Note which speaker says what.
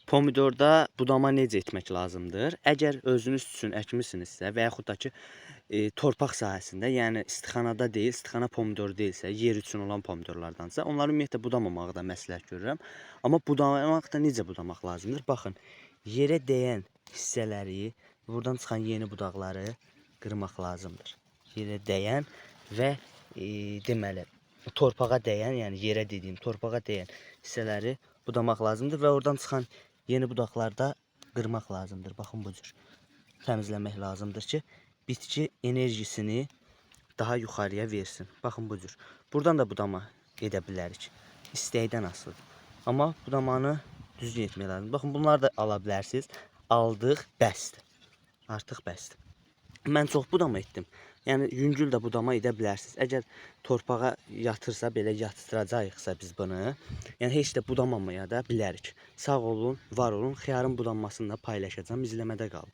Speaker 1: Pomidorda budama necə etmək lazımdır? Əgər özünüz üçün əkmisinizsə və yaxud da ki, torpaq sahəsində, yəni istixanada deyil, istixana pomidoru deyilsə, yer üçün olan pomidorlardansa, onları ümumiyyətlə budamamağı da məsləhət görürəm. Amma budamaq da necə budamaq lazımdır? Baxın, yerə dəyən hissələri, buradan çıxan yeni budaqları qırmaq lazımdır. Yerə dəyən və deməli, torpağa dəyən, yəni yerə dediyim torpağa dəyən hissələri budamaq lazımdır və oradan çıxan yeni budaqlarda qırmaq lazımdır. Baxın bu cür təmizləmək lazımdır ki, bitki enerjisini daha yuxarıya versin. Baxın bu cür. Buradan da budama edə bilərik. İstəkdən asılıdır. Amma budamanı düzgün etmək lazımdır. Baxın bunları da ala bilərsiniz. Aldıq, bəsdir. Artıq bəsdir. Mən çox budama etdim. Yəni yüngül də budama edə bilərsiniz. Əgər torpağa yatırsa, belə yatıracaqsa biz bunu, yəni heç də budamamaya da bilərik. Sağ olun, var olun. Xiyarın budanmasını da paylaşacağım. İzləmədə qalın.